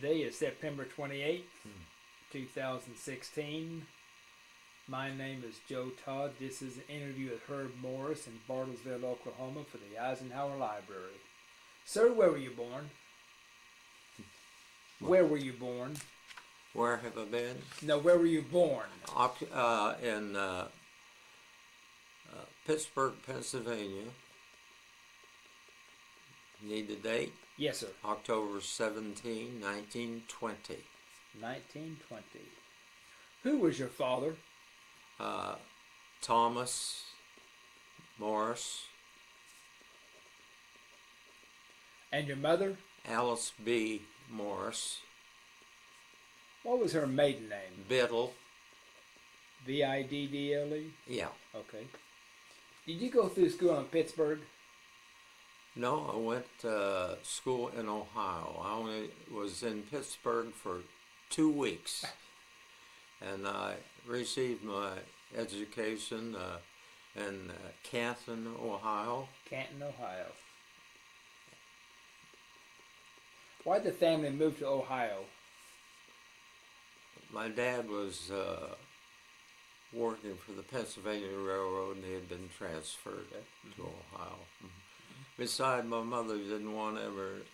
Today is September 28th, 2016. My name is Joe Todd. This is an interview with Herb Morris in Bartlesville, Oklahoma for the Eisenhower Library. Sir, where were you born? Where were you born? Where have I been? No, where were you born? In Pittsburgh, Pennsylvania. Need the date? Yes, sir. October 17, 1920. 1920. Who was your father? Thomas Morris. And your mother? Alice B. Morris. What was her maiden name? Biddle. Biddle? Yeah. Okay. Did you go through school in Pittsburgh? No, I went to school in Ohio. I only was in Pittsburgh for 2 weeks. And I received my education in Canton, Ohio. Canton, Ohio. Why did the family move to Ohio? My dad was working for the Pennsylvania Railroad, and he had been transferred to Ohio. Besides, my mother didn't want to ever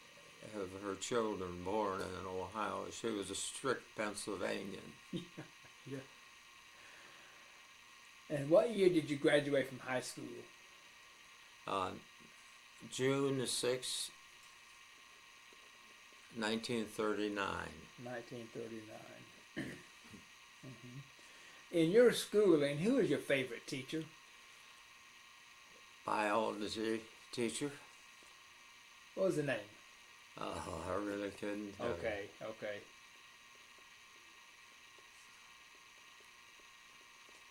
have her children born in Ohio. She was a strict Pennsylvanian. Yeah. And what year did you graduate from high school? June 6, 1939. 1939. In your schooling, who was your favorite teacher? Biology teacher. What was the name? Oh, I really couldn't tell you. Okay.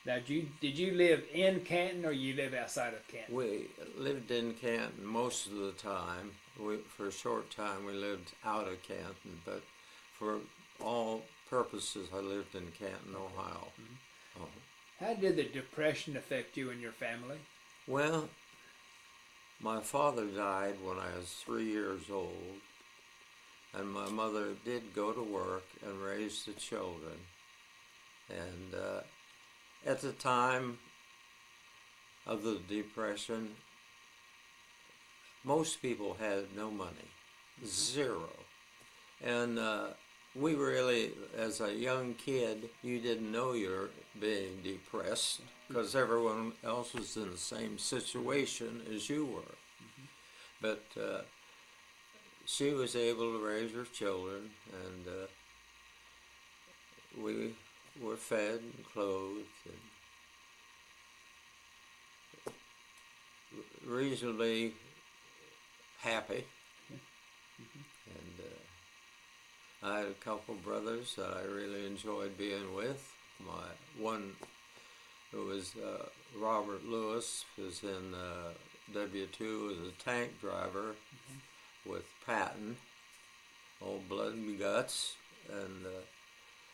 Now, did you live in Canton or you live outside of Canton? We lived in Canton most of the time. For a short time, we lived out of Canton, but for all purposes, I lived in Canton, Ohio. How did the Depression affect you and your family? Well, my father died when I was 3 years old, and my mother did go to work and raise the children. And at the time of the Depression, most people had no money, zero. And we really, as a young kid, you didn't know you're being depressed because everyone else was in the same situation as you were. But she was able to raise her children, and we were fed and clothed and reasonably happy. And I had a couple brothers that I really enjoyed being with. My one, who was Robert Lewis, was in W2 as a tank driver with Patton, old blood and guts, and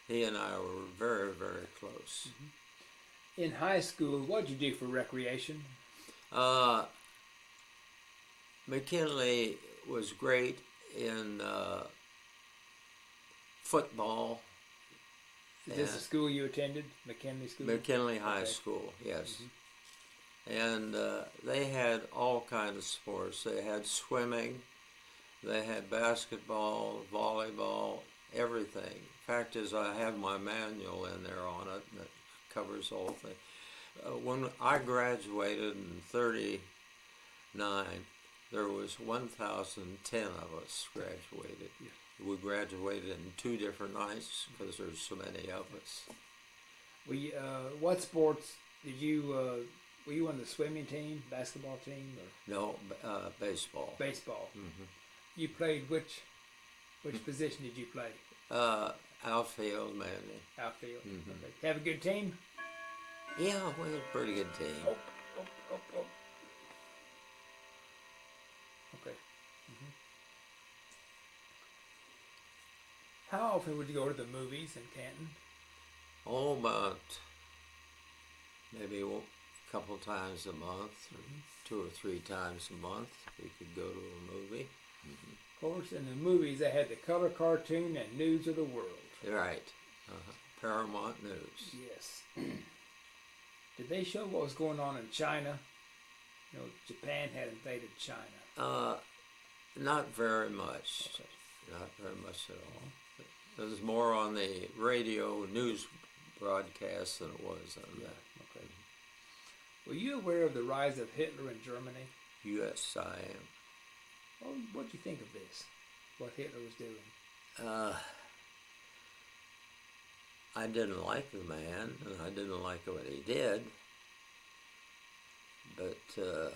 he and I were very, very close. In high school, what did you do for recreation? McKinley was great in football. Is this the school you attended, McKinley School? McKinley High School, yes. And they had all kinds of sports. They had swimming, they had basketball, volleyball, everything. Fact is, I have my manual in there on it that covers the whole thing. When I graduated in 39, there was 1,010 of us graduated. We graduated in 2 different nights because there's so many of us. What sports did you? Were you on the swimming team, basketball team, or No, baseball. baseball? You played which position did you play? Outfield mainly. Outfield. Okay. Have a good team? Yeah, we had a pretty good team. Okay. How often would you go to the movies in Canton? Oh, about maybe a couple times a month, or 2 or 3 times a month, we could go to a movie. Of course, in the movies they had the color cartoon and News of the World. Right. Paramount News. Yes. Did they show what was going on in China? You know, Japan had invaded China. Not very much. Okay. Not very much at all. It was more on the radio news broadcast than it was on that. Okay. Were you aware of the rise of Hitler in Germany? Yes, I am. Well, what do you think of this? What Hitler was doing? I didn't like the man, and I didn't like what he did. But it's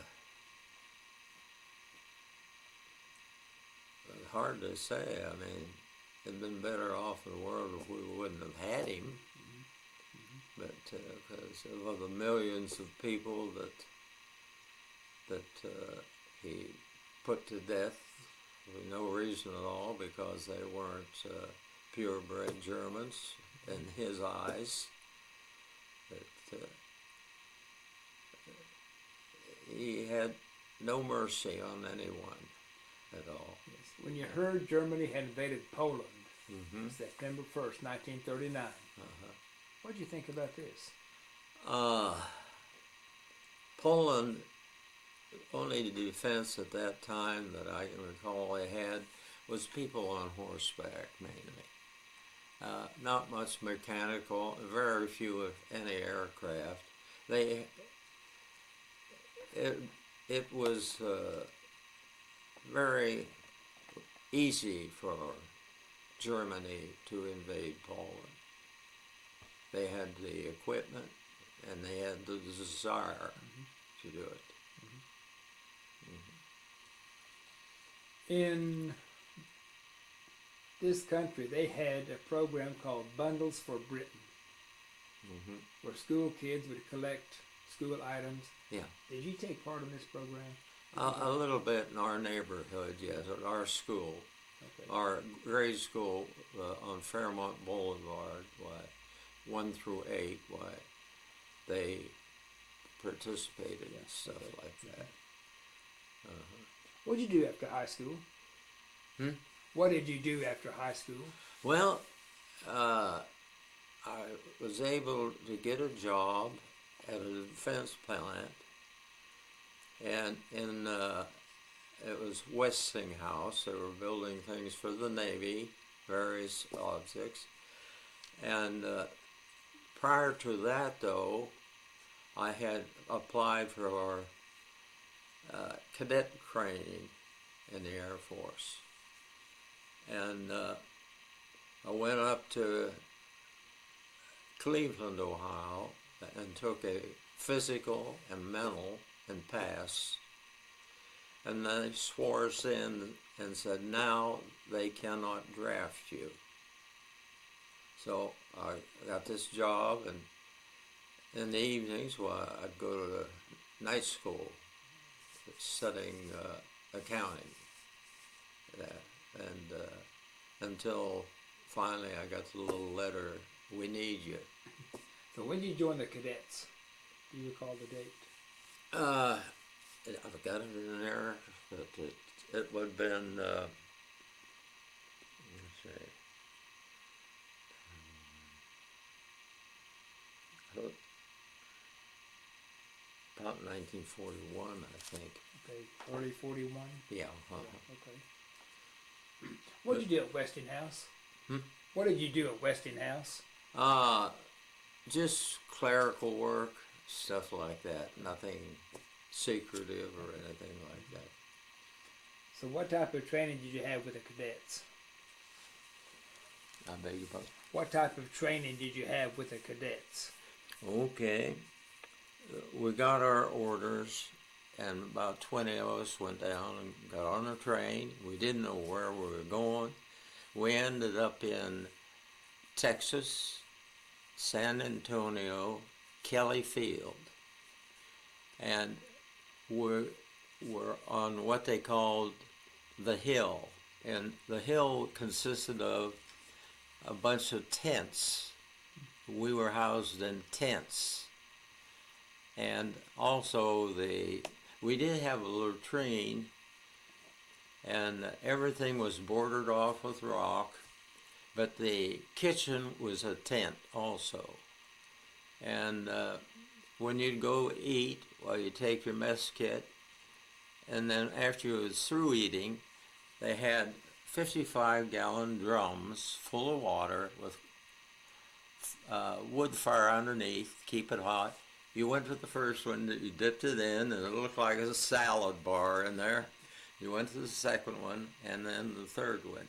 hard to say. I mean, it'd been better off in the world if we wouldn't have had him. But because of the millions of people that he put to death for no reason at all, because they weren't purebred Germans in his eyes. That he had no mercy on anyone at all. Yes. When you heard Germany had invaded Poland, September 1st, 1939, what did you think about this? Poland, only defense at that time that I can recall they had was people on horseback mainly. Not much mechanical, very few if any aircraft. It was very easy for Germany to invade Poland. They had the equipment and they had the desire to do it. In this country, they had a program called Bundles for Britain, where school kids would collect school items. Yeah. Did you take part in this program? A little bit in our neighborhood, yes, at our school. Okay. Our grade school on Fairmont Boulevard, 1 through 8, they participated in stuff like that. What did you do after high school? What did you do after high school? Well, I was able to get a job at a defense plant, and it was Westinghouse. They were building things for the Navy, various objects. And prior to that, though, I had applied for cadet training in the Air Force. And I went up to Cleveland, Ohio, and took a physical and mental and passed. And they swore us in and said, now they cannot draft you. So I got this job, and in the evenings, I'd go to the night school studying accounting. And until finally I got the little letter, we need you. So when did you join the cadets? Do you recall the date? I've got it in there, but it would have been, let's see, about 1941, I think. Okay, early 41? Yeah. Okay. What did you do at Westinghouse? What did you do at Westinghouse? Just clerical work, stuff like that. Nothing secretive or anything like that. So what type of training did you have with the cadets? I beg your pardon? What type of training did you have with the cadets? Okay. We got our orders, and about 20 of us went down and got on a train. We didn't know where we were going. We ended up in Texas, San Antonio, Kelly Field, and we're on what they called the hill. And the hill consisted of a bunch of tents. We were housed in tents. And also we did have a latrine, and everything was bordered off with rock, but the kitchen was a tent also. And when you'd go eat, well, you take your mess kit, and then after you was through eating, they had 55-gallon drums full of water with wood fire underneath, keep it hot. You went to the first one, you dipped it in, and it looked like a salad bar in there. You went to the second one, and then the third one.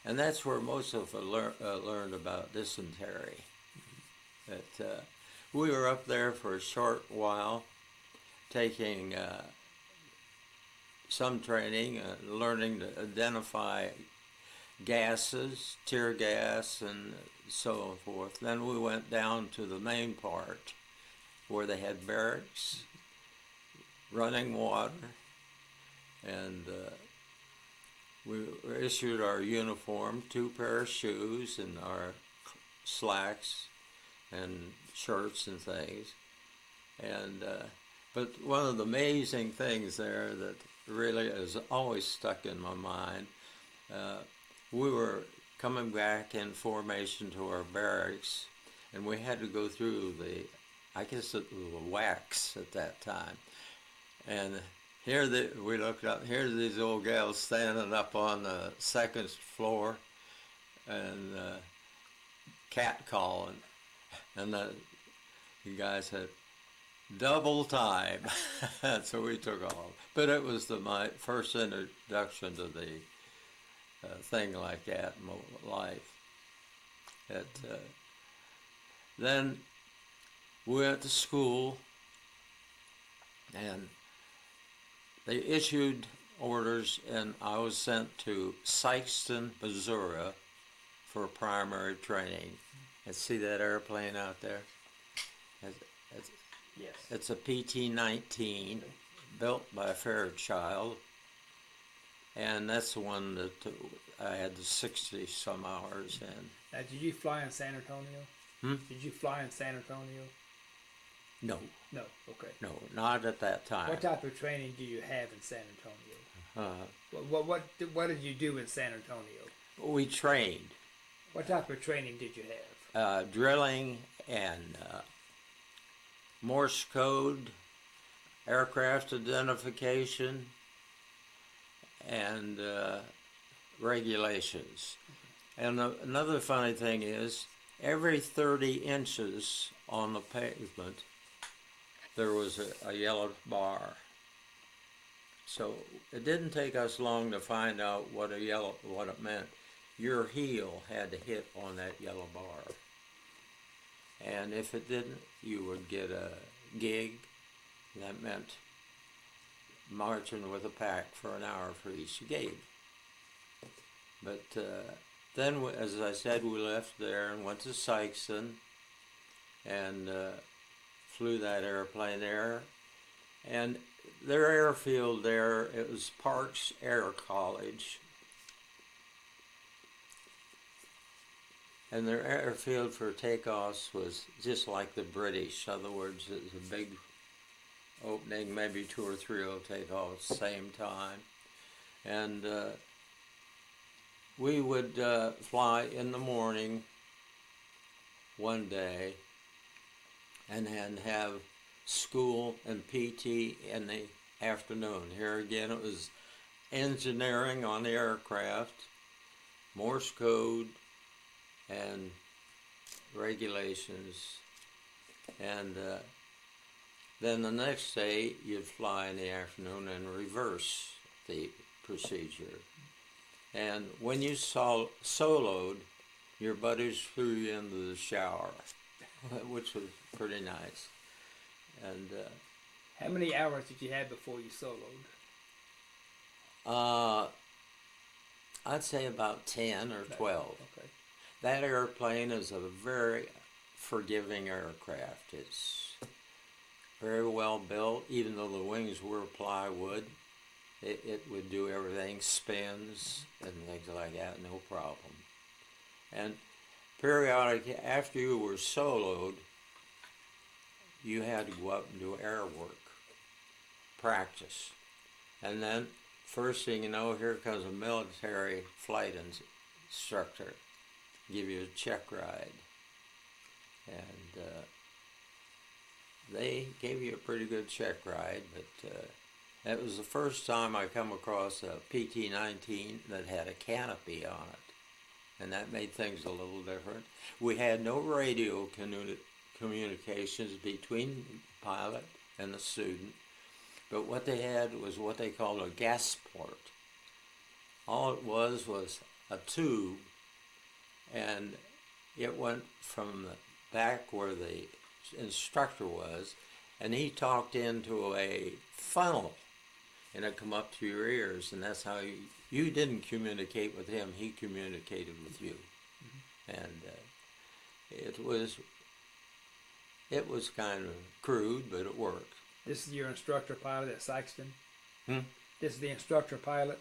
And that's where most of us learned about dysentery. That we were up there for a short while, taking some training, learning to identify gases, tear gas, and so forth. Then we went down to the main part where they had barracks, running water, and we were issued our uniform, 2 pairs of shoes, and our slacks and shirts and things. And but one of the amazing things there that really has always stuck in my mind, we were coming back in formation to our barracks, and we had to go through I guess it was the wax at that time. And we looked up, here's these old gals standing up on the second floor and cat calling. And the guy said, double time. So we took off. But it was my first introduction to the thing like that in my life. Then we went to school, and they issued orders, and I was sent to Sikeston, Missouri for primary training. And see that airplane out there? Yes. It's a PT-19 built by Fairchild, and that's the one that I had the 60-some hours in. Now, did you fly in San Antonio? Did you fly in San Antonio? No. No, okay. No, not at that time. What type of training do you have in San Antonio? What did you do in San Antonio? We trained. What type of training did you have? Drilling and Morse code, aircraft identification, and regulations. And another funny thing is, every 30 inches on the pavement, there was a yellow bar. So it didn't take us long to find out what it meant. Your heel had to hit on that yellow bar. And if it didn't, you would get a gig. That meant marching with a pack for an hour for each gig. But then, as I said, we left there and went to Sikeston and flew that airplane there. And their airfield there, it was Parks Air College. And their airfield for takeoffs was just like the British. In other words, it was a big opening, maybe 2 or 3 will take off at the same time. And we would fly in the morning one day and then have school and PT in the afternoon. Here again, it was engineering on the aircraft, Morse code, and regulations. And then the next day, you'd fly in the afternoon and reverse the procedure. And when you soloed, your buddies threw you into the shower, which was pretty nice. And how many hours did you have before you soloed? I'd say about 10 or 12. Okay. That airplane is a very forgiving aircraft. It's very well built, even though the wings were plywood. It would do everything, spins and things like that, no problem. And periodically, after you were soloed, you had to go up and do air work, practice. And then first thing you know, here comes a military flight instructor, give you a check ride. And they gave you a pretty good check ride, but that was the first time I come across a PT-19 that had a canopy on it, and that made things a little different. We had no radio communications between the pilot and the student, but what they had was what they called a gas port. All it was a tube, and it went from the back where the instructor was, and he talked into a funnel, and it come up to your ears, and that's how you didn't communicate with him, he communicated with you. Mm-hmm. And it was kind of crude, but it worked. This is your instructor pilot at Sykeston? Hmm? This is the instructor pilot?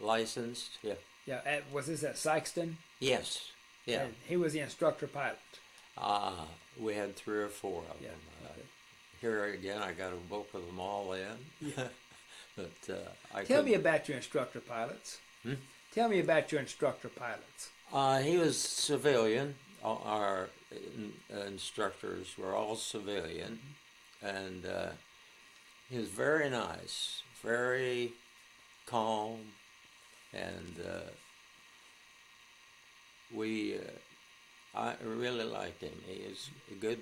Licensed, yeah. Yeah, was this at Sykeston? Yes, yeah. And he was the instructor pilot? We had 3 or 4 of them. Okay. Here again, I got a book of them all in. Yeah. But Tell me about your instructor pilots. Hmm? Tell me about your instructor pilots. He was civilian. Our instructors were all civilian. Mm-hmm. And he was very nice, very calm, and I really liked him. He was a good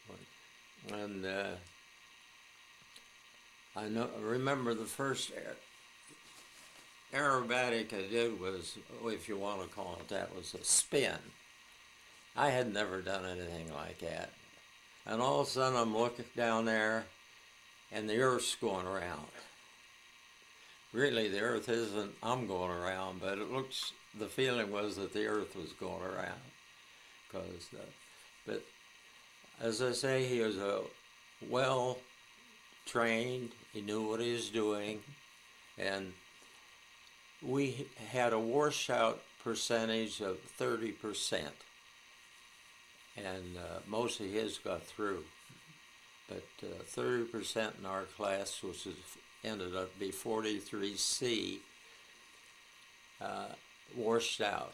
one. And I remember the first aerobatic I did was, if you want to call it that, was a spin. I had never done anything like that. And all of a sudden I'm looking down there and the Earth's going around. Really, the Earth isn't, I'm going around, but the feeling was that the Earth was going around. But as I say, he was well trained, he knew what he was doing, and we had a washout percentage of 30%. And most of his got through, but 30% in our class, which ended up to be 43C, washed out.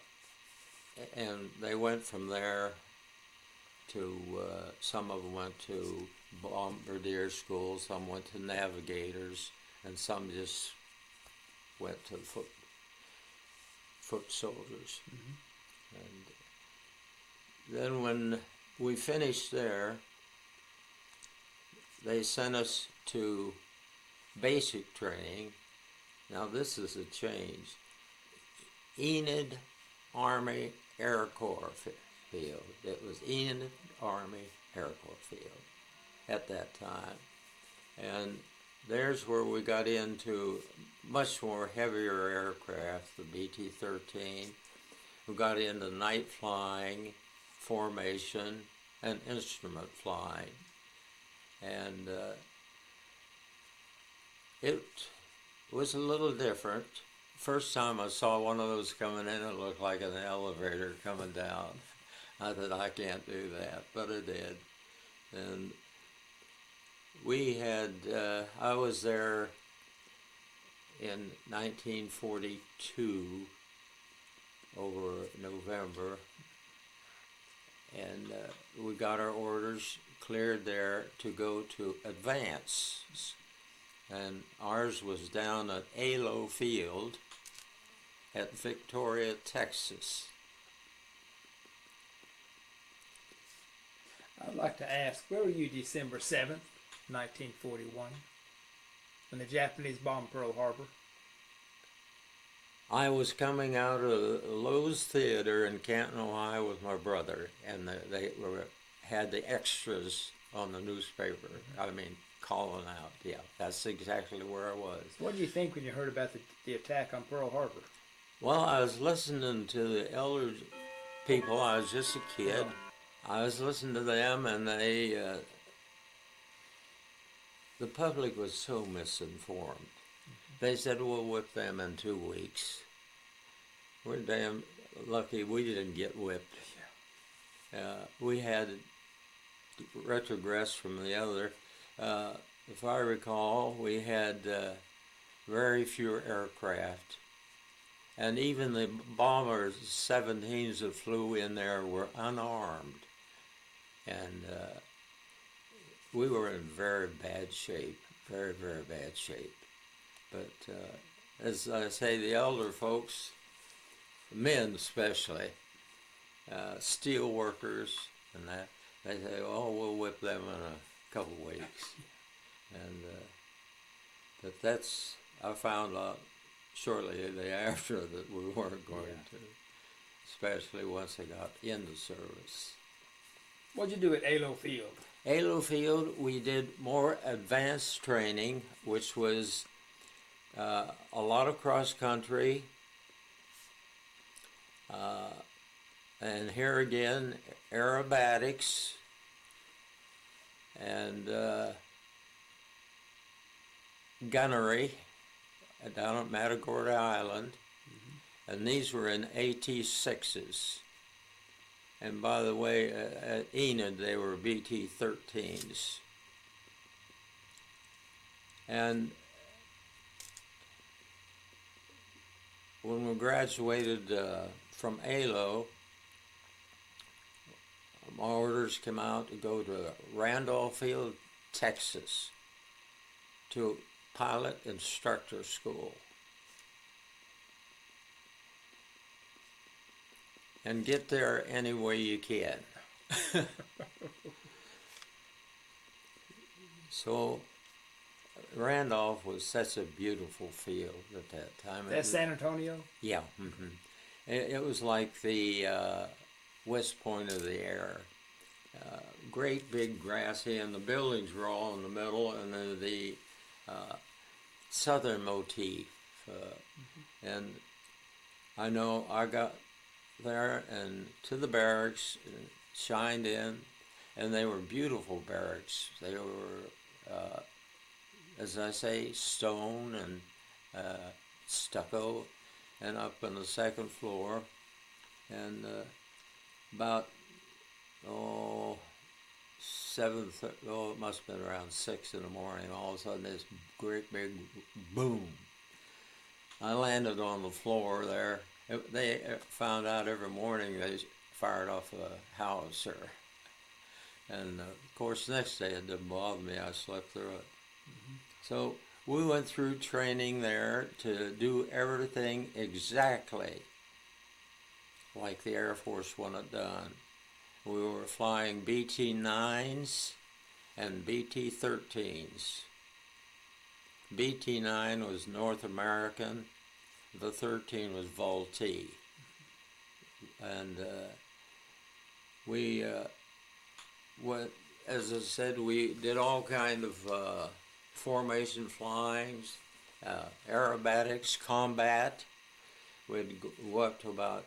And they went from there to, some of them went to bombardier school, some went to navigators, and some just went to foot soldiers. Mm-hmm. And then when we finished there, they sent us to basic training. Now this is a change. Enid Army Air Corps Field. It was Enid Army Air Corps Field at that time. And there's where we got into much more heavier aircraft, the BT-13. We got into night flying, formation, and instrument flying. And it was a little different. First time I saw one of those coming in, it looked like an elevator coming down. I thought, I can't do that, but I did. And we had, I was there in 1942 over November, and we got our orders cleared there to go to advance. And ours was down at Alo Field at Victoria, Texas. I'd like to ask, where were you December 7th, 1941, when the Japanese bombed Pearl Harbor? I was coming out of Lowe's Theater in Canton, Ohio with my brother, and they had the extras on the newspaper. I mean, calling out. Yeah, that's exactly where I was. What did you think when you heard about the attack on Pearl Harbor? Well, I was listening to the elder people. I was just a kid. I was listening to them, and the public was so misinformed. They said, we'll whip them in 2 weeks. We're damn lucky we didn't get whipped. We had retrogress from the other. If I recall, we very few aircraft. And even the bombers, 17s that flew in there, were unarmed. And we were in very bad shape, very, very bad shape. But as I say, the elder folks, men especially, steel workers and that, they say, oh, we'll whip them in a couple of weeks. And but that's, I found out shortly thereafter that we weren't going to, especially once I got into service. What'd you do at Alo Field? Alo Field, we did more advanced training, which was a lot of cross country, and here again, aerobatics, and gunnery down at Matagorda Island, and these were in AT-6s. And by the way, at Enid, they were BT-13s. And when we graduated from ALO, my orders came out to go to Randolph Field, Texas, to pilot instructor school. And get there any way you can. So Randolph was such a beautiful field at that time. That's San Antonio? Yeah. Mm-hmm. It was like the West Point of the air. Great big grassy, and the buildings were all in the middle, and then the southern motif. And I know I got there and to the barracks, shined in, and they were beautiful barracks. They were, as I say, stone and stucco, and up on the second floor, and about it must have been around 6 in the morning. All of a sudden, this great big boom. I landed on the floor there. They found out every morning they fired off a howitzer. And of course, the next day it didn't bother me. I slept through it. Mm-hmm. So we went through training there to do everything exactly like the Air Force wanted done. We were flying BT-9s and BT-13s. BT-9 was North American. The 13 was Vultee. And we, as I said, we did all kind of formation flyings, aerobatics, combat. We'd go up to about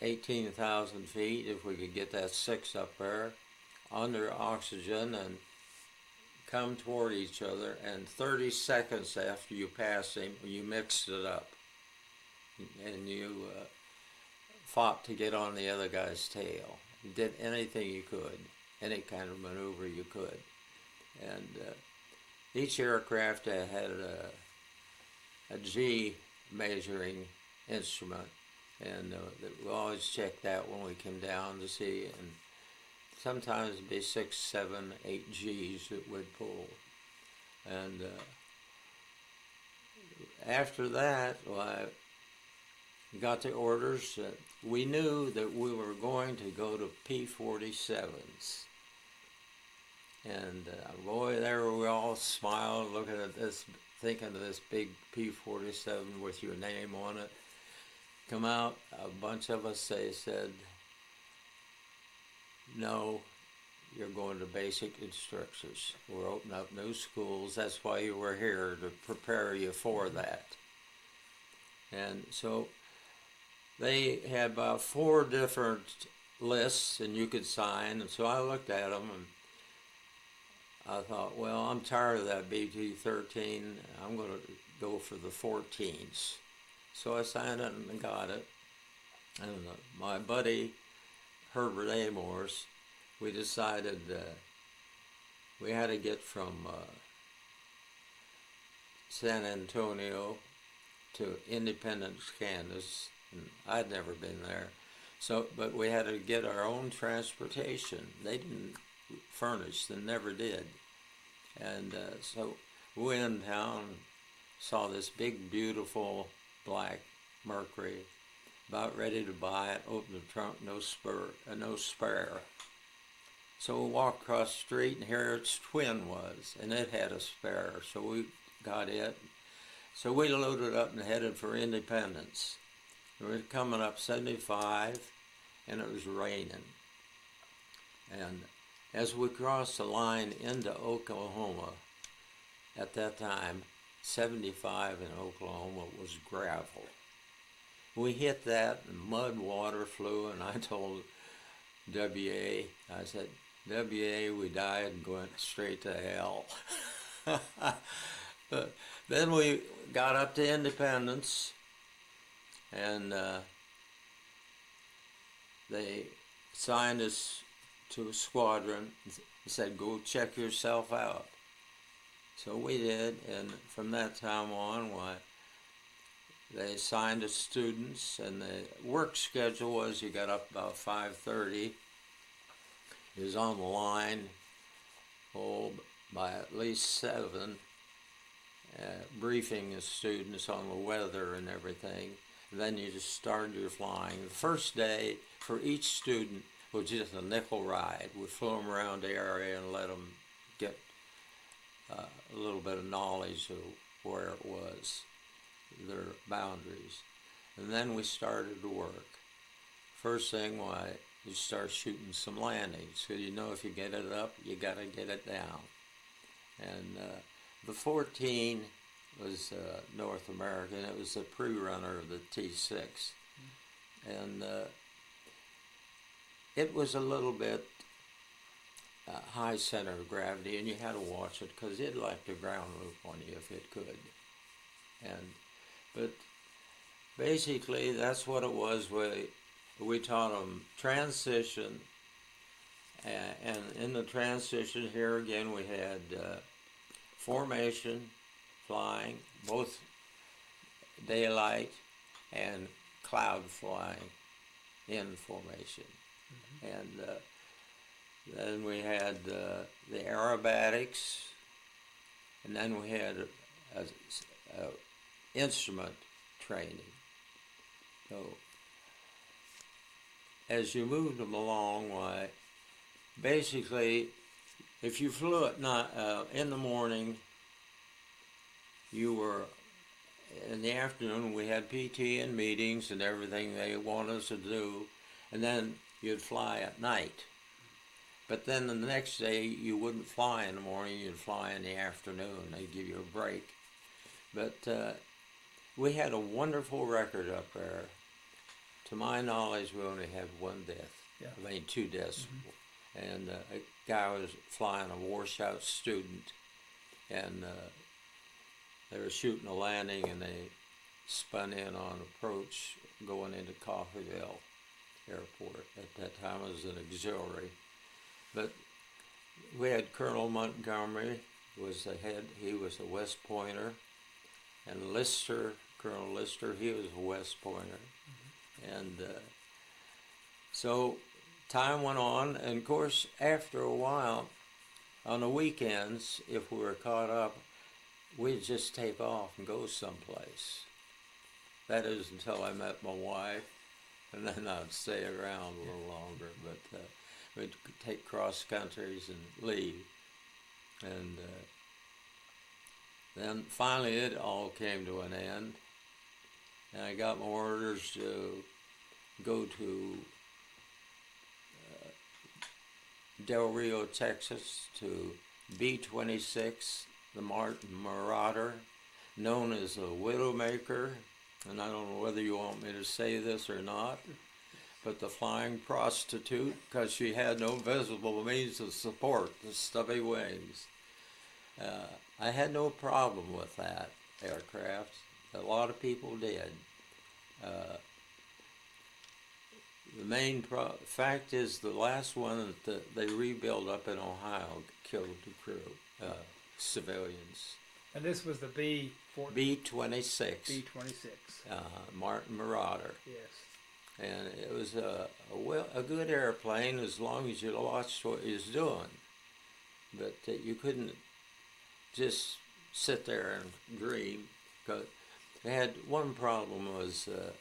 18,000 feet if we could get that 6 up there, under oxygen, and come toward each other, and 30 seconds after you passed him, you mixed it up, and you fought to get on the other guy's tail. You did anything you could, any kind of maneuver you could. And each aircraft had a G measuring instrument, and we always checked that when we came down to see, and sometimes it'd be 6, 7, 8 Gs that would pull. And after that, I got the orders. We knew that we were going to go to P-47s. And boy, there we all smiled, looking at this, thinking of this big P-47 with your name on it. Come out, a bunch of us said, no, you're going to basic instructors. We're opening up new schools. That's why you were here, to prepare you for that. And so they had about 4 different lists, and you could sign. And so I looked at them, and I thought, well, I'm tired of that BT-13. I'm going to go for the 14s. So I signed it and got it. And my buddy, Herbert Amors, we decided we had to get from San Antonio to Independence, Kansas, and I'd never been there. So, but we had to get our own transportation. They didn't furnish, they never did. And so we went in town, saw this big, beautiful black Mercury, about ready to buy it, opened the trunk, no spare. So we walked across the street, and here its twin was, and it had a spare, so we got it. So we loaded up and headed for Independence. We were coming up 75, and it was raining. And as we crossed the line into Oklahoma, at that time, 75 in Oklahoma was gravel. We hit that, and mud water flew, and I told W.A., I said, W.A., we died and went straight to hell. But then we got up to Independence, and they signed us to a squadron and said, go check yourself out. So we did, and from that time on, they assigned us students, and the work schedule was you got up about 5:30. He was on the line by at least 7, briefing the students on the weather and everything. And then you just started your flying. The first day for each student was just a nickel ride. We flew them around the area and let them get a little bit of knowledge of where it was, their boundaries. And then we started to work. First thing, you start shooting some landings. So you know if you get it up, you got to get it down. And the 14 was North American. It was the pre-runner of the T6. And it was a little bit high center of gravity, and you had to watch it because it'd like to ground loop on you if it could. But basically, that's what it was. We taught them transition, and in the transition here again we had formation, flying, both daylight and cloud flying in formation. And then we had the aerobatics, and then we had instrument training. So as you moved them along, basically, if you flew at night, in the morning, you were, in the afternoon, we had PT and meetings and everything they want us to do, and then you'd fly at night. But then the next day, you wouldn't fly in the morning, you'd fly in the afternoon. They'd give you a break. But we had a wonderful record up there. To my knowledge, we only had one death. Yeah. I mean, 2 deaths. And a guy was flying a washout student, and they were shooting a landing, and they spun in on approach going into Coffeyville Airport. At that time, it was an auxiliary. But we had Colonel Montgomery was the head. He was a West Pointer, and Lister, Colonel Lister, he was a West Pointer. And so time went on, and of course, after a while, on the weekends, if we were caught up, we'd just take off and go someplace. That is until I met my wife, and then I'd stay around a little longer. But we'd take cross countries and leave. And then finally it all came to an end. And I got my orders to go to Del Rio, Texas, to B-26, the Marauder, known as the Widowmaker. And I don't know whether you want me to say this or not, but the flying prostitute, because she had no visible means of support, the stubby wings. I had no problem with that aircraft. A lot of people did. The main fact is the last one that they rebuilt up in Ohio killed the crew, civilians. And this was the B-26. B-26, Martin Marauder. Yes. And it was a good airplane as long as you watched what he was doing. But you couldn't just sit there and dream, because it had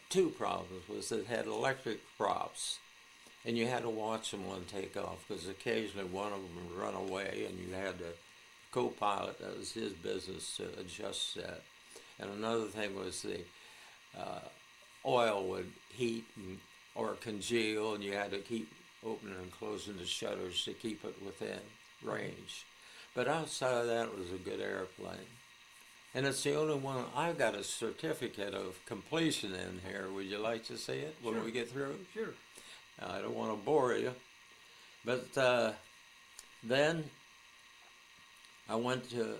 two problems, was it had electric props, and you had to watch them one take off, because occasionally one of them would run away, and you had to co-pilot, that was his business to adjust that. And another thing was the oil would heat or congeal, and you had to keep opening and closing the shutters to keep it within range. But outside of that, it was a good airplane. And it's the only one. I've got a certificate of completion in here. Would you like to see it when we get through? Sure. I don't want to bore you. But then I went to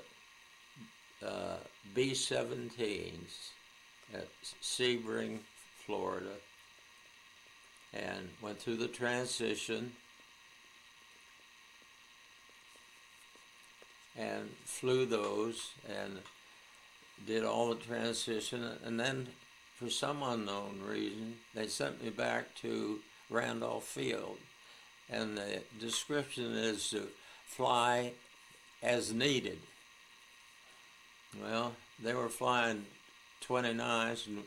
B-17s at Sebring, Florida, and went through the transition and flew those and did all the transition, and then for some unknown reason they sent me back to Randolph Field, and the description is to fly as needed. Well, they were flying 29s, and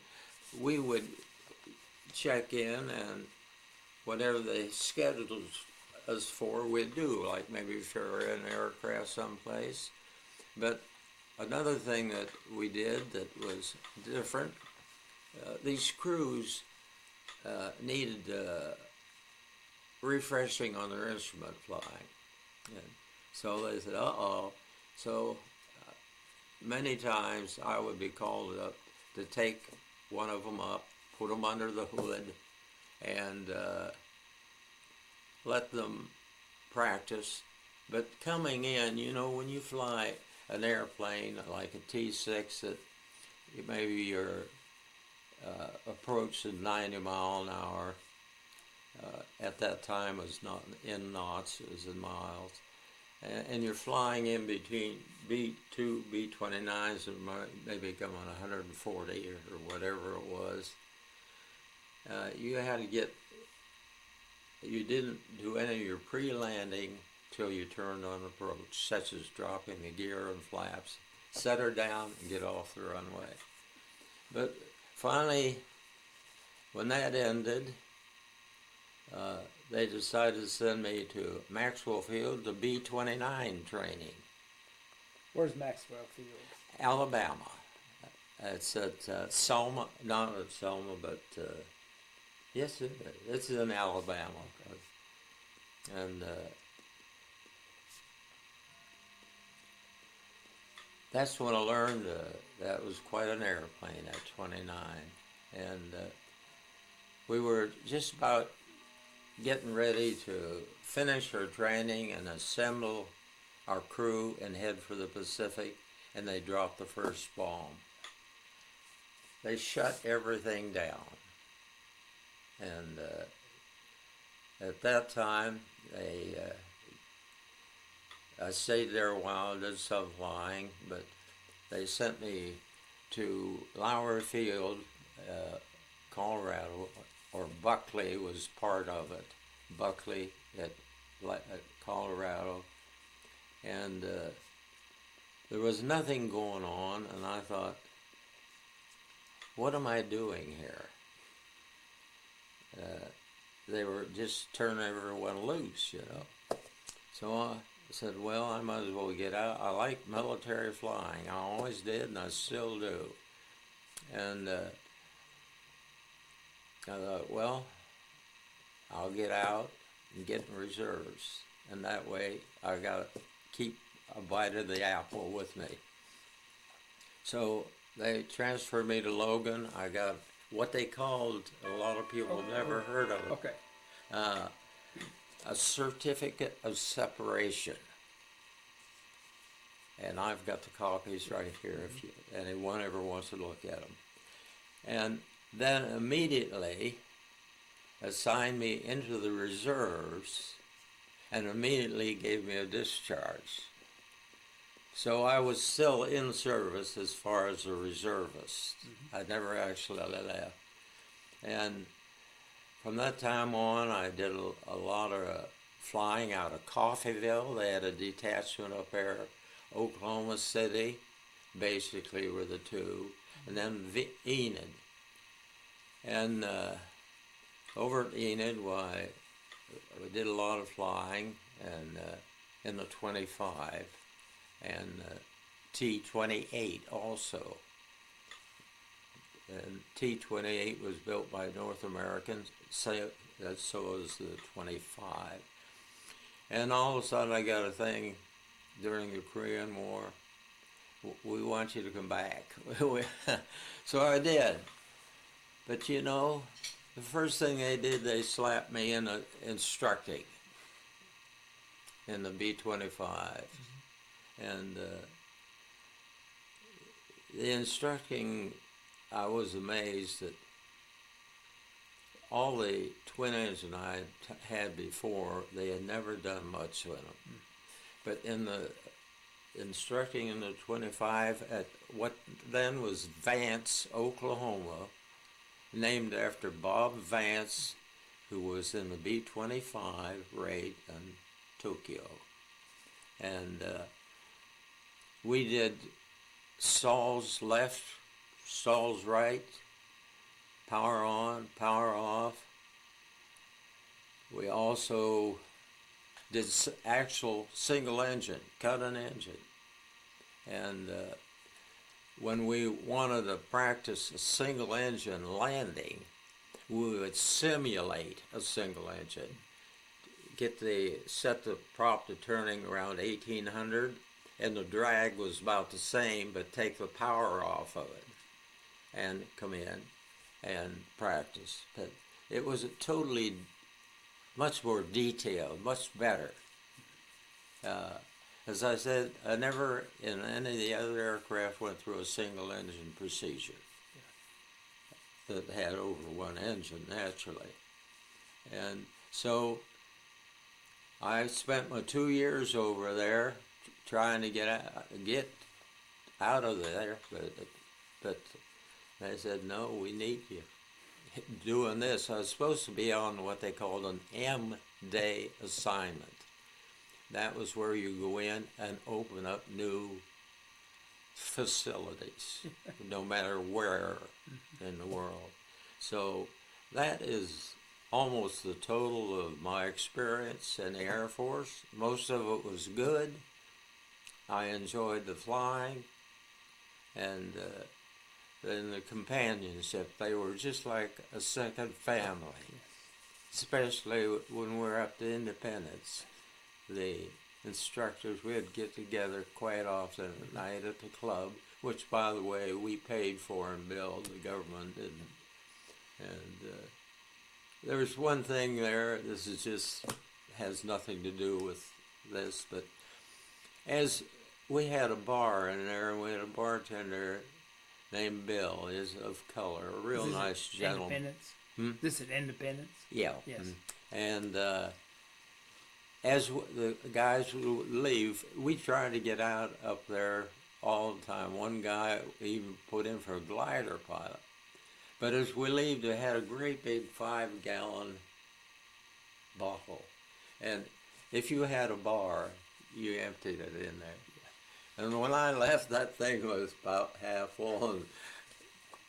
we would check in, and whatever they scheduled us for, we'd do, like maybe if we were in an aircraft someplace. But another thing that we did that was different, these crews needed refreshing on their instrument flying. And so they said, uh-oh. So many times I would be called up to take one of them up, put them under the hood, and let them practice. But coming in, you know, when you fly an airplane like a T-6 that maybe you're approaching 90 mile an hour, at that time it was not in knots, it was in miles, and you're flying in between B-2, B-29s and maybe coming 140 or whatever it was. You had to get, you didn't do any of your pre-landing till you turned on approach, such as dropping the gear and flaps, set her down and get off the runway. But finally, when that ended, they decided to send me to Maxwell Field to B-29 training. Where's Maxwell Field? Alabama. It's at Selma, not at Selma, but yes, it's in Alabama. And that's when I learned that was quite an airplane at 29. And we were just about getting ready to finish our training and assemble our crew and head for the Pacific, and they dropped the first bomb. They shut everything down. And at that time, I stayed there a while, did some flying, but they sent me to Lowry Field, Colorado, or Buckley was part of it. Buckley at Colorado. And there was nothing going on, and I thought, what am I doing here? They were just turning everyone loose, you know. So I said, well, I might as well get out. I like military flying. I always did, and I still do. And I thought, well, I'll get out and get in reserves. And that way I got to keep a bite of the apple with me. So they transferred me to Logan. I got what they called, a lot of people have never heard of it. Okay. A certificate of separation. And I've got the copies right here if anyone ever wants to look at them. And then immediately assigned me into the reserves and immediately gave me a discharge. So I was still in service as far as a reservist. I never actually left. And from that time on, I did a lot of flying out of Coffeyville. They had a detachment up there. Oklahoma City, basically, were the two. And then Enid. And over at Enid, we did a lot of flying and in the 25 and T-28 also. And T-28 was built by North Americans, so was the 25. And all of a sudden I got a thing during the Korean War, we want you to come back. So I did. But you know, the first thing they did, they slapped me in instructing in the B-25. And the instructing, I was amazed that all the twin engine I had before, they had never done much with them. But in the instructing in the 25 at what then was Vance, Oklahoma, named after Bob Vance, who was in the B-25 raid in Tokyo. And we did stalls left, stalls right, power on, power off. We also did actual single engine, cut an engine. And when we wanted to practice a single engine landing, we would simulate a single engine. Set the prop to turning around 1800, and the drag was about the same, but take the power off of it and come in and practice. But it was totally much more detailed, much better. As I said, I never in any of the other aircraft went through a single engine procedure that had over one engine naturally. And so I spent my 2 years over there trying to get out of there, but they said, no, we need you doing this. I was supposed to be on what they called an M-day assignment. That was where you go in and open up new facilities, no matter where in the world. So that is almost the total of my experience in the Air Force. Most of it was good. I enjoyed the flying and then the companionship. They were just like a second family, especially when we were up to Independence. The instructors, we'd get together quite often at night at the club, which, by the way, we paid for and billed. The government didn't. And there was one thing there. This is just has nothing to do with this, but as we had a bar in there, and we had a bartender named Bill, is of color, a real nice gentleman. Independence? This is Independence? Yeah. Yes. And as the guys would leave, we tried to get out up there all the time. One guy even put in for a glider pilot. But as we leave, they had a great big 5-gallon bottle. And if you had a bar, you emptied it in there. And when I left, that thing was about half full and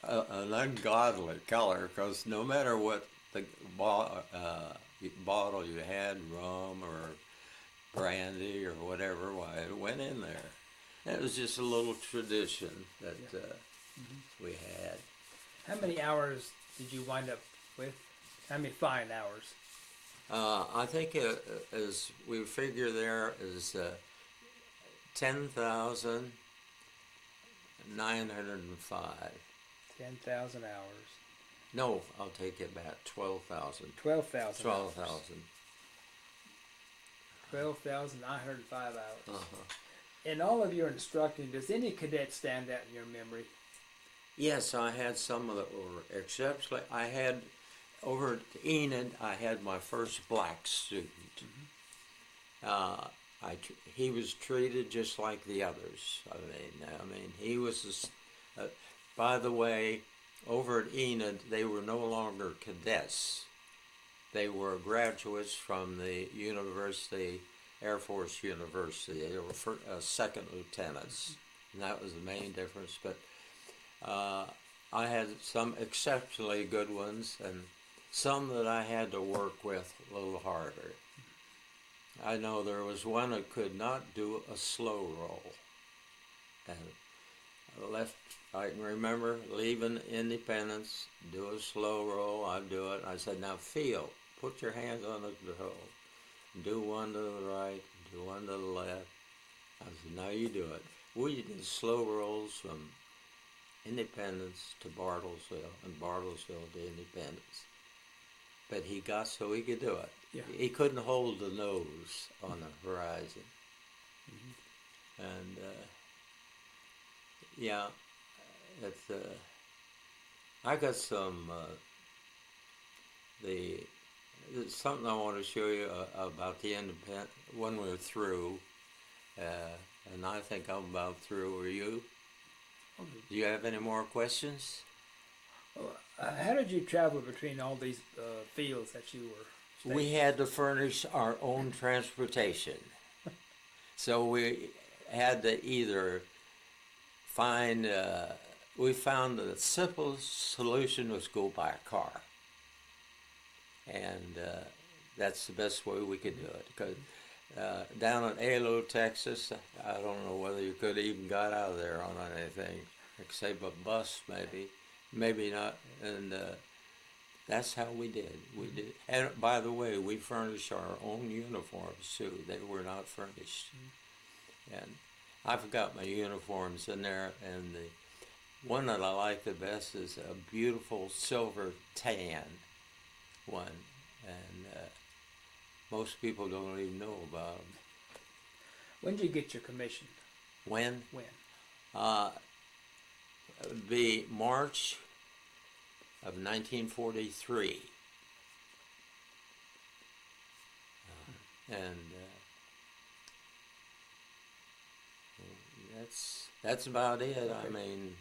an ungodly color, because no matter what the bottle you had, rum or brandy or whatever, why it went in there. It was just a little tradition that we had. How many hours did you wind up with? How many flying hours? I think as we figure there is 10,905. 10,000 hours. No, I'll take it back. 12,000. 12,000. 12,000. 12,905 hours. Uh-huh. In all of your instructing, does any cadet stand out in your memory? Yes, I had some that were exceptionally. I had, over at Enid, I had my first black student. he was treated just like the others. I mean, he was. By the way, over at Enid, they were no longer cadets. They were graduates from the university, Air Force University. They were second lieutenants, and that was the main difference. But I had some exceptionally good ones, and some that I had to work with a little harder. I know there was one who could not do a slow roll, and I can remember leaving Independence, do a slow roll. I'd do it. I said, "Now feel. Put your hands on the control. Do one to the right, do one to the left." I said, "Now you do it." We did slow rolls from Independence to Bartlesville, and Bartlesville to Independence. But he got so he could do it. Yeah. He couldn't hold the nose on the horizon. Mm-hmm. And yeah, it's I got some there's something I want to show you about the independent when we're through, and I think I'm about through. Are you? Okay. Do you have any more questions? How did you travel between all these fields that you were stationed? We had to furnish our own transportation. So we had to either find, we found the simplest solution was go by a car. And that's the best way we could do it. Because down in Alo, Texas, I don't know whether you could even got out of there on anything, except a bus maybe. Maybe not, and that's how we did. We did, and by the way, we furnished our own uniforms too. They were not furnished, and I forgot my uniforms in there. And the one that I like the best is a beautiful silver tan one, and most people don't even know about them. When did you get your commission? When? When? It would be March of 1943. And that's about it. Okay. I mean,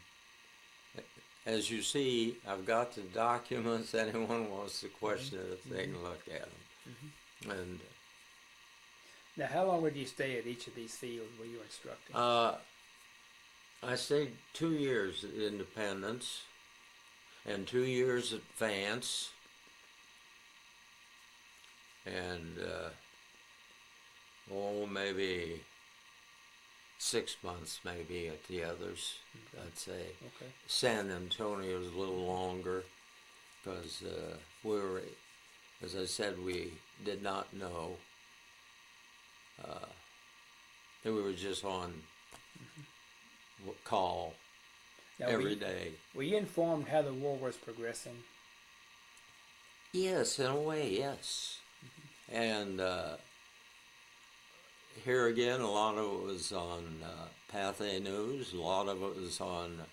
as you see, I've got the documents. Anyone wants to question it, they can look at them. Mm-hmm. And now, how long would you stay at each of these fields where you were instructing? I stayed 2 years at Independence and 2 years at Vance, and maybe 6 months maybe at the others. Okay. I'd say. Okay. San Antonio was a little longer because we were, as I said, we did not know. We were just on call now every day. Were you informed how the war was progressing? Yes, in a way, yes. Mm-hmm. And here again, a lot of it was on Pathé News. A lot of it was on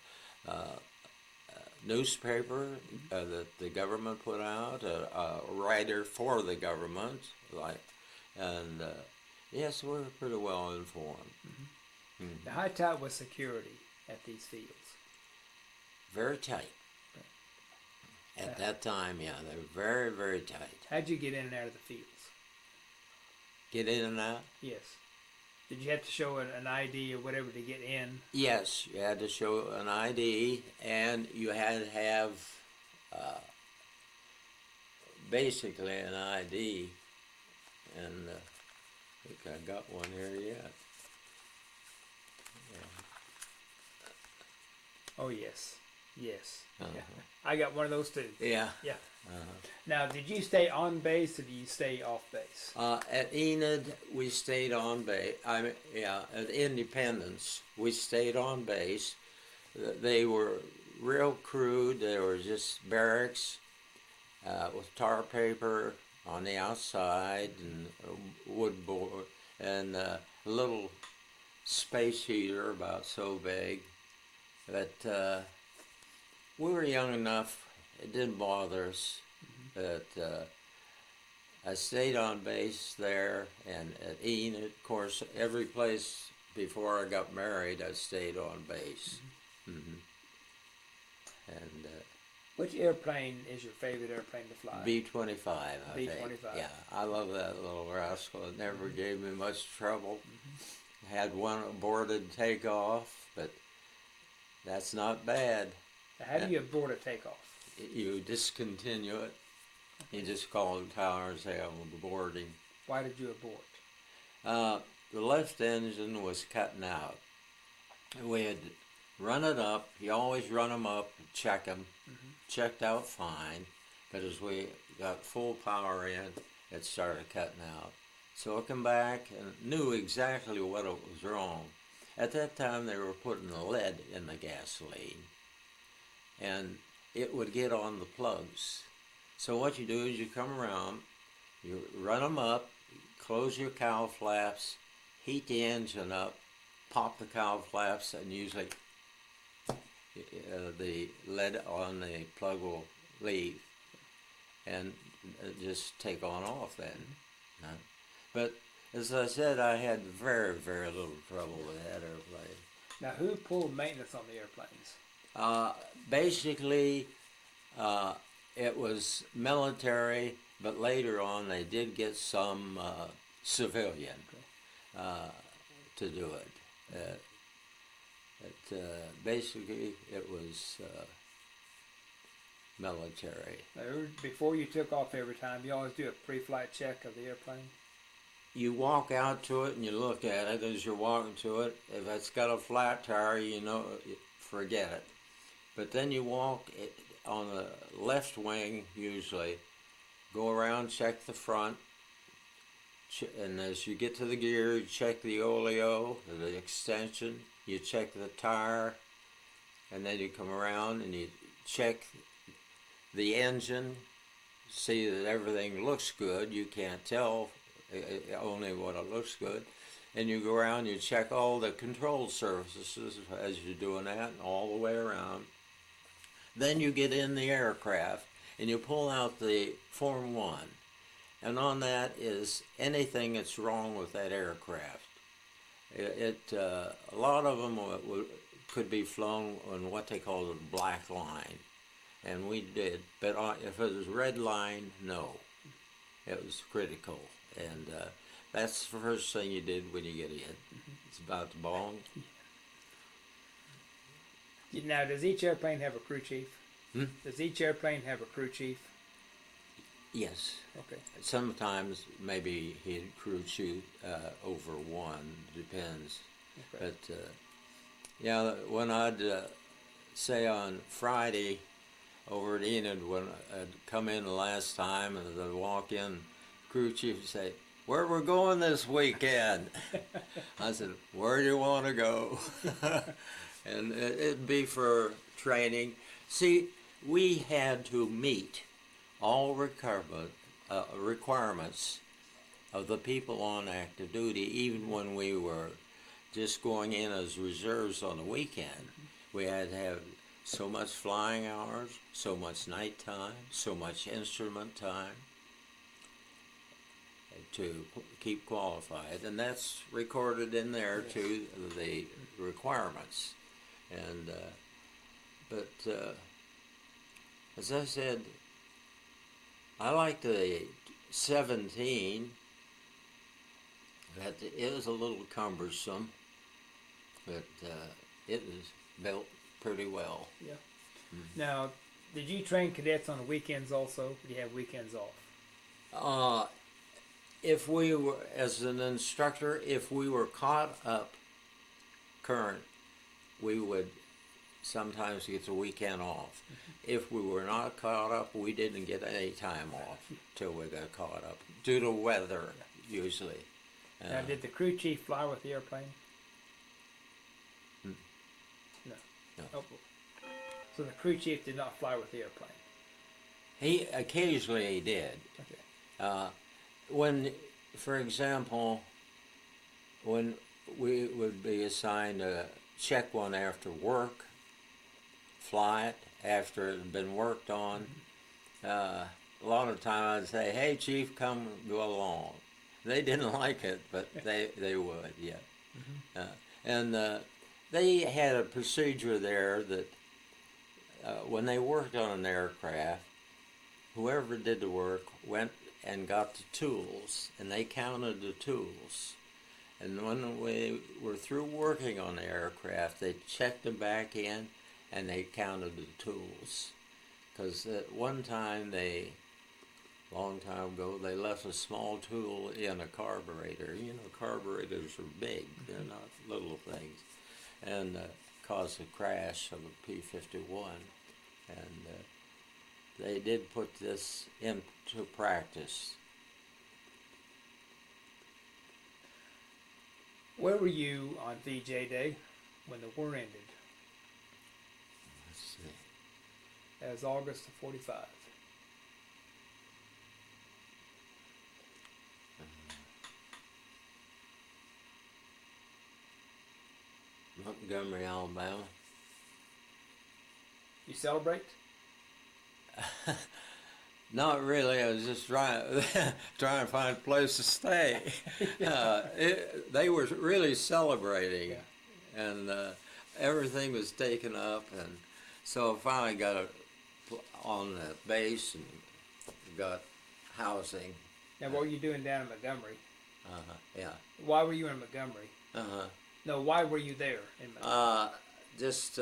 newspaper that the government put out. A writer for the government, and yes, we were pretty well informed. Mm-hmm. Mm-hmm. How tight was security at these fields? Very tight. Okay. At that time, yeah, they were very, very tight. How'd you get in and out of the fields? Get in and out? Yes. Did you have to show an ID or whatever to get in? Yes, you had to show an ID, and you had to have basically an ID, and I think I got one here yet. Oh, yes. Yes. Uh-huh. Yeah. I got one of those too. Yeah. Yeah. Uh-huh. Now, did you stay on base or did you stay off base? At Enid, we stayed on base. At Independence, we stayed on base. They were real crude. They were just barracks with tar paper on the outside and wood board and a little space heater about so big. But we were young enough, it didn't bother us. Mm-hmm. But I stayed on base there, and at Enid, of course, every place before I got married, I stayed on base. Mm-hmm. And Which airplane is your favorite airplane to fly? B-25, I think. B-25. Yeah, I love that little rascal. It never gave me much trouble. Had one aborted takeoff, but that's not bad. Now, how do you abort a takeoff? You discontinue it. You just call the tower and say, I'm aborting. Why did you abort? The left engine was cutting out. We had run it up. You always run them up, check them. Checked out fine, but as we got full power in, it started cutting out. So I come back and knew exactly what it was wrong. At that time, they were putting the lead in the gasoline, and it would get on the plugs. So what you do is you come around, you run them up, close your cowl flaps, heat the engine up, pop the cowl flaps, and usually the lead on the plug will leave and just take on off then. But as I said, I had very, very little trouble with that airplane. Now, who pulled maintenance on the airplanes? Basically, it was military, but later on they did get some civilian to do it. Basically, it was military. Now, before you took off every time, you always do a pre-flight check of the airplane? You walk out to it and you look at it as you're walking to it. If it's got a flat tire, you know, forget it. But then you walk on the left wing, usually, go around, check the front, and as you get to the gear, you check the oleo, the extension, you check the tire, and then you come around and you check the engine, see that everything looks good. You can't tell only what it looks good. And you go around, you check all the control surfaces as you're doing that, all the way around. Then you get in the aircraft and you pull out the Form 1. And on that is anything that's wrong with that aircraft. A lot of them could be flown on what they call the black line, and we did. But if it was red line, no, it was critical, and that's the first thing you did when you get in. It's about the bong. Now, does each airplane have a crew chief? Does each airplane have a crew chief? Yes. Okay. Sometimes maybe he'd crew chief over one, depends. Okay. But yeah, when I'd say on Friday over at Enid, when I'd come in the last time and I'd walk in, crew chief would say, "Where we're going this weekend?" I said, "Where do you want to go?" And it'd be for training. See, we had to meet all requirements of the people on active duty, even when we were just going in as reserves on the weekend. We had to have so much flying hours, so much night time, so much instrument time to keep qualified, and that's recorded in there too, the requirements. And but as I said, I like the 17, but it was a little cumbersome, but it was built pretty well. Yeah. Mm-hmm. Now, did you train cadets on the weekends also? Did you have weekends off? If we were, as an instructor, if we were caught up current, we would sometimes get the weekend off. If we were not caught up, we didn't get any time off till we got caught up, due to weather, usually. Now, did the crew chief fly with the airplane? No. No. Oh, so the crew chief did not fly with the airplane? He occasionally did. Okay. When, for example, when we would be assigned to check one after work, fly it after it had been worked on, a lot of time I'd say, "Hey, Chief, come go along." They didn't like it, but they would, yeah. And they had a procedure there that when they worked on an aircraft, whoever did the work went and got the tools, and they counted the tools. And when we were through working on the aircraft, they checked them back in, and they counted the tools. Because at one time, long time ago, they left a small tool in a carburetor. You know, carburetors are big; they're not little things, and caused a crash of a P-51. And they did put this into practice. Where were you on VJ Day when the war ended? Let's see. That was August of 45. Montgomery, Alabama. You celebrate? Not really. I was just trying to find a place to stay. They were really celebrating, and everything was taken up, and so I finally got on the base and got housing. Now, what were you doing down in Montgomery? Yeah. Why were you in Montgomery? No, why were you there in Montgomery? Just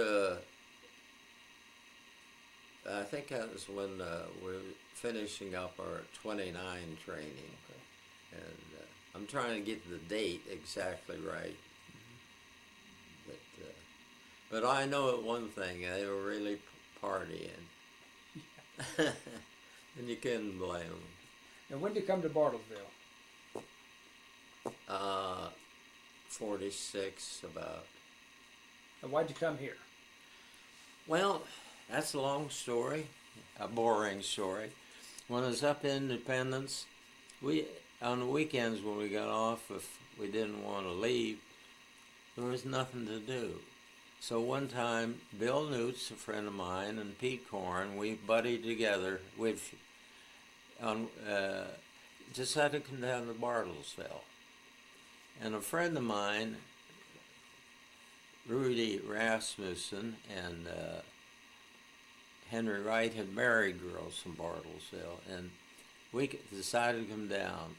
I think that was when we were finishing up our 29 training. Okay. And I'm trying to get the date exactly right. But I know one thing, they were really partying. Yeah. And you couldn't blame them. And when did you come to Bartlesville? 46 about. And why'd you come here? Well, that's a long story, a boring story. When I was up in Independence, on the weekends when we got off, if we didn't want to leave, there was nothing to do. So one time, Bill Newts, a friend of mine, and Pete Corn, we buddied together. We'd decided to come down to Bartlesville. And a friend of mine, Rudy Rasmussen, and Henry Wright had married girls from Bartlesville, and we decided to come down.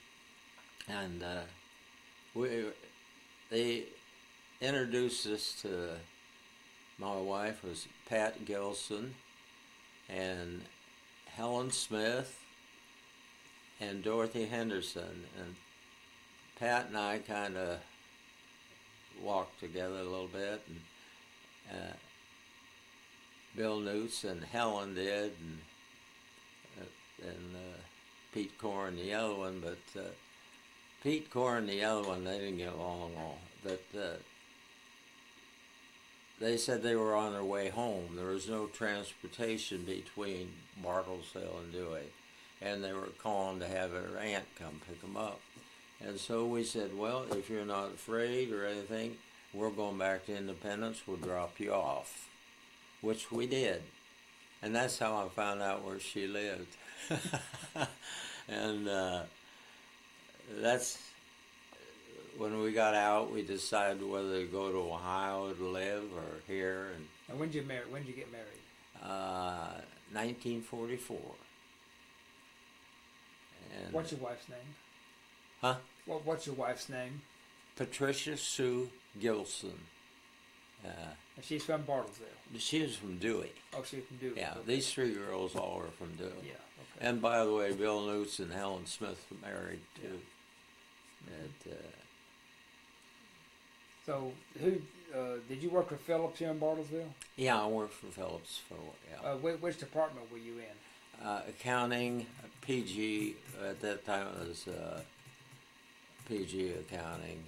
And they introduced us to my wife was Pat Gilson and Helen Smith and Dorothy Henderson. And Pat and I kind of walked together a little bit, and Bill Newts and Helen did, and Pete Corn, the other one. But Pete Corn, the other one, they didn't get along all. But they said they were on their way home. There was no transportation between Bartlesville and Dewey, and they were calling to have their aunt come pick them up. And so we said, well, if you're not afraid or anything, we're going back to Independence. We'll drop you off, which we did. And that's how I found out where she lived. And that's when we got out, we decided whether to go to Ohio to live or here. And when did you marry? When did you get married? 1944. And what's your wife's name? Huh? What's your wife's name? Patricia Sue Gilson. And she's from Bartlesville. She was from Dewey. Oh, she's from Dewey. Yeah, okay. These three girls all were from Dewey. Yeah, okay. And by the way, Bill Newts and Helen Smith were married too. Yeah. So, who did you work for Phillips here in Bartlesville? Yeah, I worked for Phillips for a while. Which department were you in? Accounting, PG. At that time, it was PG accounting.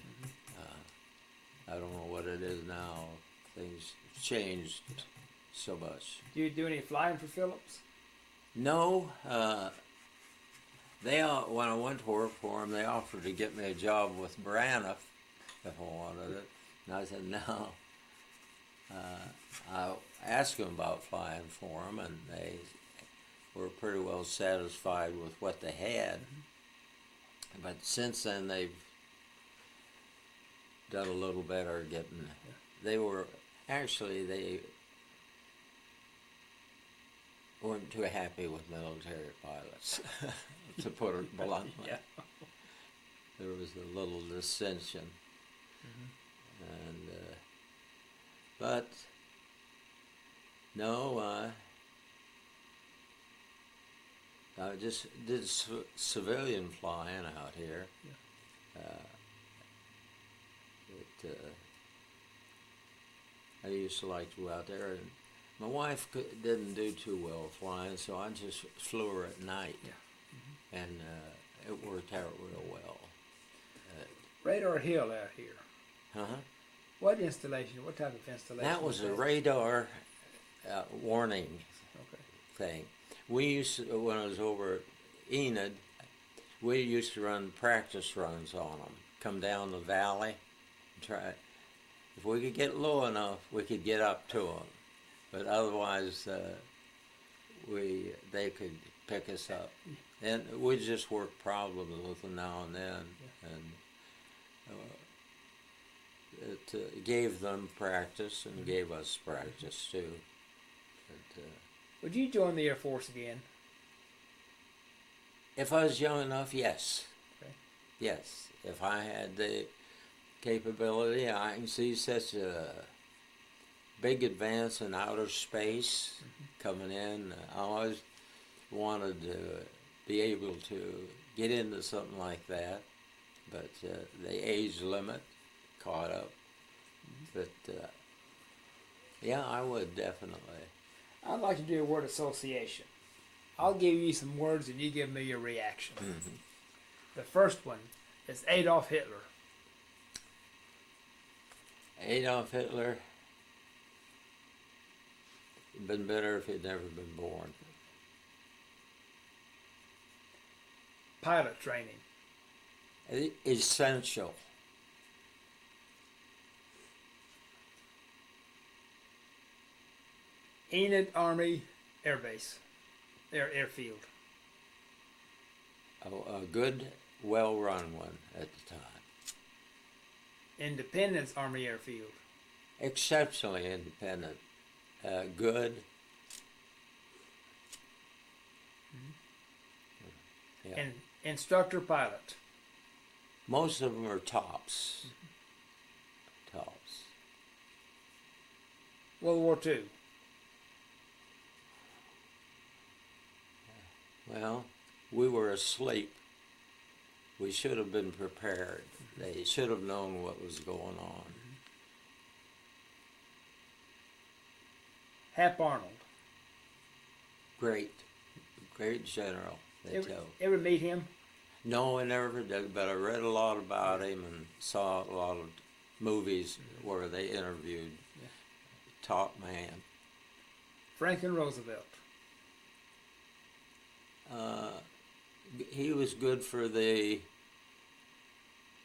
I don't know what it is now. Things changed so much. Do you do any flying for Phillips? No. They when I went to work for them, they offered to get me a job with Braniff if I wanted it, and I said no. I asked them about flying for them, and they were pretty well satisfied with what they had. But since then, they've done a little better getting. They weren't too happy with military pilots, to put it bluntly. Yeah. There was a little dissension, and but no, I just did civilian flying out here. I used to like to go out there, and my wife didn't do too well flying, so I just flew her at night, and it worked out real well. Radar Hill out here. What installation? What type of installation? That was a radar warning Okay. thing. We used to, when I was over at Enid, we used to run practice runs on them. Come down the valley, and try. If we could get low enough, we could get up to them. But otherwise, they could pick us up, and we just work problems with them now and then, and it gave them practice and gave us practice too. But, would you join the Air Force again? if I was young enough, yes. Okay. Yes, if I had the capability, I can see such a big advance in outer space coming in. I always wanted to be able to get into something like that, but the age limit caught up. But yeah, I would definitely. I'd like to do a word association. I'll give you some words and you give me your reaction. The first one is Adolf Hitler. Adolf Hitler. It'd been better if he'd never been born. Pilot training. Essential. Enid Army Air Base. Airfield. A good, well-run one at the time. Independence Army Airfield. Exceptionally independent. Good. Yeah. And instructor pilot. Most of them are tops. Tops. World War II. Well, we were asleep. We should have been prepared. They should have known what was going on. Hap Arnold. Great general, they tell. Ever meet him? No, I never did, but I read a lot about him and saw a lot of movies where they interviewed top man. Franklin Roosevelt. He was good for the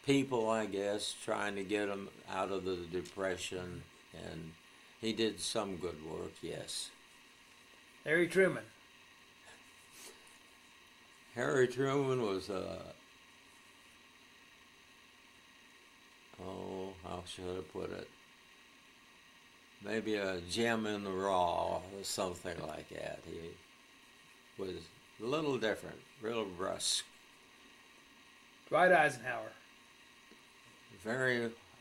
people, I guess, trying to get them out of the Depression, and he did some good work, yes. Harry Truman. Harry Truman was how should I put it? Maybe a gem in the raw or something like that. He was a little different, real brusque. Dwight Eisenhower.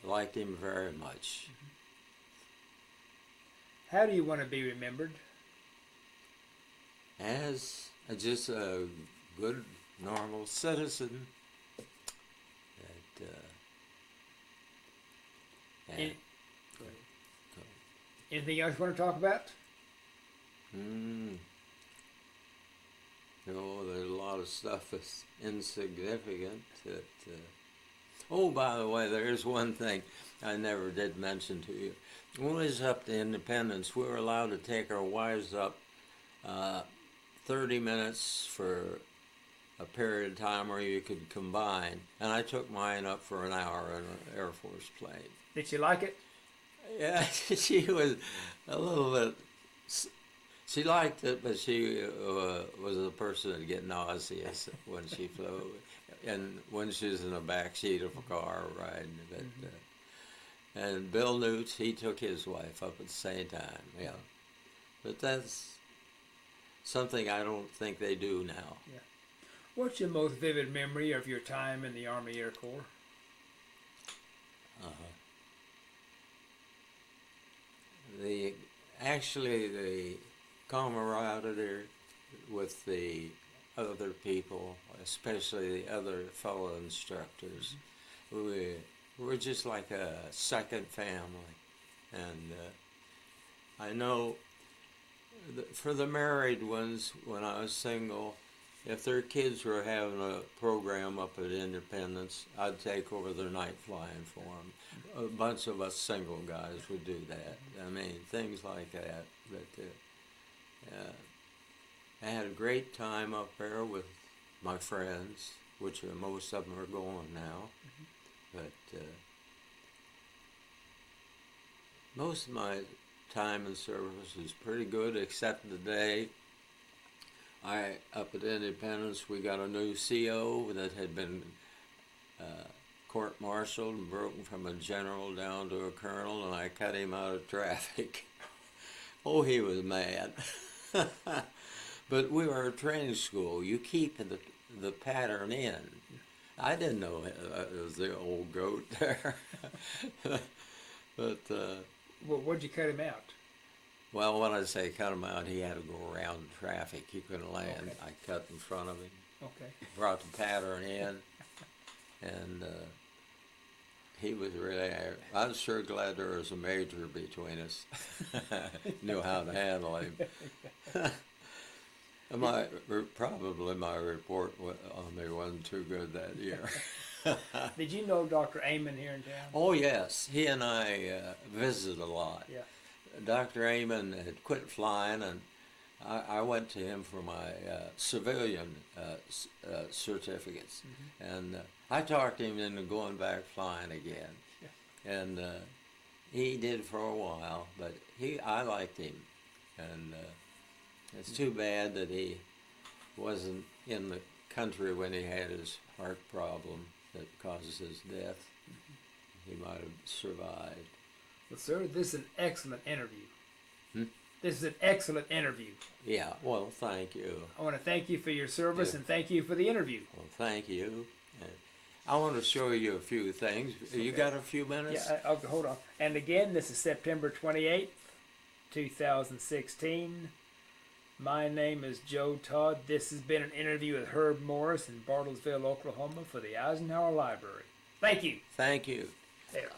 Liked him very much. How do you want to be remembered? As just a good, normal citizen. Anything else you want to talk about? No, there's a lot of stuff that's insignificant. Oh, by the way, there is one thing I never did mention to you. When we was up to Independence, we were allowed to take our wives up 30 minutes for a period of time where you could combine. And I took mine up for an hour in an Air Force plane. Did you like it? Yeah, she was a little bit She liked it, but she was a person that get nauseous when she flew, and when she was in the back seat of a car riding. But, and Bill Newt, he took his wife up at the same time. Yeah, but that's something I don't think they do now. Yeah. What's your most vivid memory of your time in the Army Air Corps? The camaraderie with the other people, especially the other fellow instructors, we're just like a second family. And I know for the married ones, when I was single, if their kids were having a program up at Independence, I'd take over their night flying for them. A bunch of us single guys would do that. I mean, things like that. But I had a great time up there with my friends, which most of them are gone now. But most of my time in service was pretty good, except the day up at Independence, we got a new CO that had been court-martialed and broken from a general down to a colonel, and I cut him out of traffic. Oh, he was mad. But we were a training school. You keep the pattern in. I didn't know it was the old goat there. But Well, what'd you cut him out? well, when I say cut him out, he had to go around traffic. He couldn't land. Okay. I cut in front of him, Okay. brought the pattern in, and he was really, I was sure glad there was a major between us. Knew how to handle him. Probably my report on me wasn't too good that year. Did you know Dr. Amon here in town? Oh, yes. He and I visited a lot. Yeah. Dr. Amon had quit flying, and I went to him for my civilian certificates. And I talked him into going back flying again. Yeah. And he did for a while, but I liked him. And it's too bad that he wasn't in the country when he had his heart problem that causes his death. He might have survived. Well, sir, this is an excellent interview. This is an excellent interview. Yeah, well, thank you. I want to thank you for your service and thank you for the interview. Well, thank you. And I want to show you a few things. You got a few minutes? Yeah, I'll hold on. And again, this is September 28th, 2016. My name is Joe Todd. This has been an interview with Herb Morris in Bartlesville, Oklahoma for the Eisenhower Library. Thank you. Thank you. There.